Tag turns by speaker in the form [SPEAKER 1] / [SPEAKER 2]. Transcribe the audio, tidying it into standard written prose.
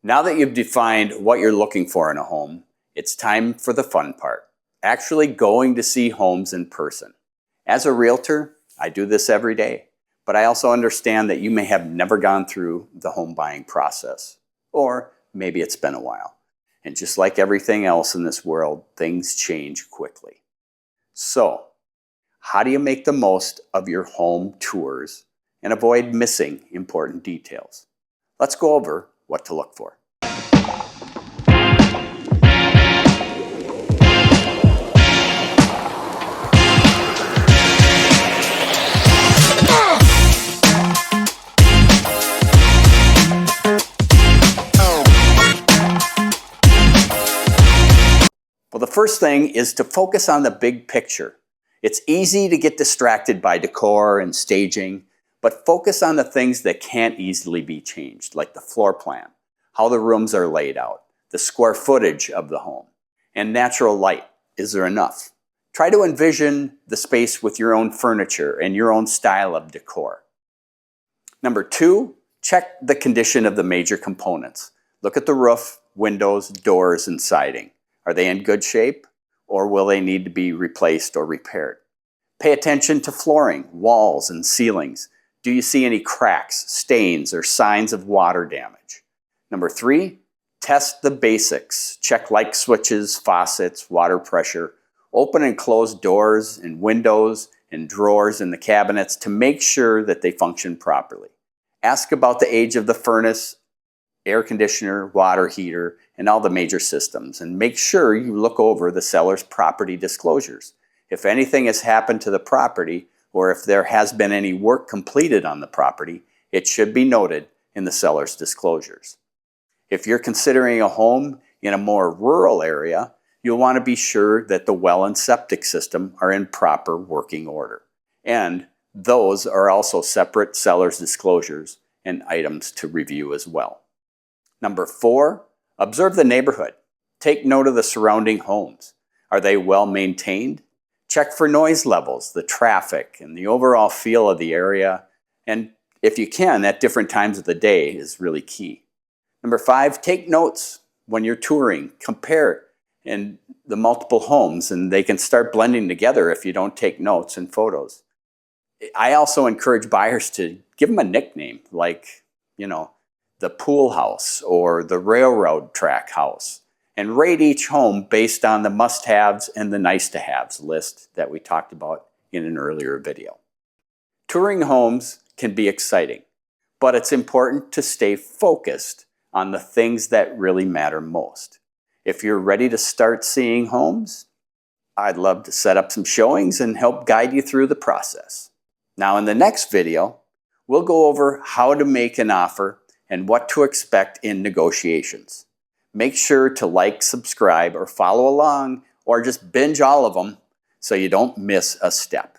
[SPEAKER 1] Now that you've defined what you're looking for in a home, it's time for the fun part, actually going to see homes in person. As a realtor, I do this every day, but I also understand that you may have never gone through the home buying process, or maybe it's been a while. And just like everything else in this world, things change quickly. So, how do you make the most of your home tours and avoid missing important details? Let's go over what to look for. Well, the first thing is to focus on the big picture. It's easy to get distracted by decor and staging, but focus on the things that can't easily be changed, like the floor plan, how the rooms are laid out, the square footage of the home, and natural light. Is there enough? Try to envision the space with your own furniture and your own style of decor. Number 2, check the condition of the major components. Look at the roof, windows, doors, and siding. Are they in good shape, or will they need to be replaced or repaired? Pay attention to flooring, walls, and ceilings. Do you see any cracks, stains, or signs of water damage? Number 3, test the basics. Check light switches, faucets, water pressure. Open and close doors and windows and drawers in the cabinets to make sure that they function properly. Ask about the age of the furnace, air conditioner, water heater, and all the major systems. And make sure you look over the seller's property disclosures. If anything has happened to the property, or if there has been any work completed on the property, it should be noted in the seller's disclosures. If you're considering a home in a more rural area, you'll want to be sure that the well and septic system are in proper working order. And those are also separate seller's disclosures and items to review as well. Number 4, observe the neighborhood. Take note of the surrounding homes. Are they well maintained? Check for noise levels, the traffic, and the overall feel of the area. And if you can, at different times of the day is really key. Number 5, take notes when you're touring. Compare in the multiple homes, and they can start blending together if you don't take notes and photos. I also encourage buyers to give them a nickname, like, the pool house or the railroad track house, and rate each home based on the must-haves and the nice-to-haves list that we talked about in an earlier video. Touring homes can be exciting, but it's important to stay focused on the things that really matter most. If you're ready to start seeing homes, I'd love to set up some showings and help guide you through the process. Now, in the next video, we'll go over how to make an offer and what to expect in negotiations. Make sure to like, subscribe, or follow along, or just binge all of them so you don't miss a step.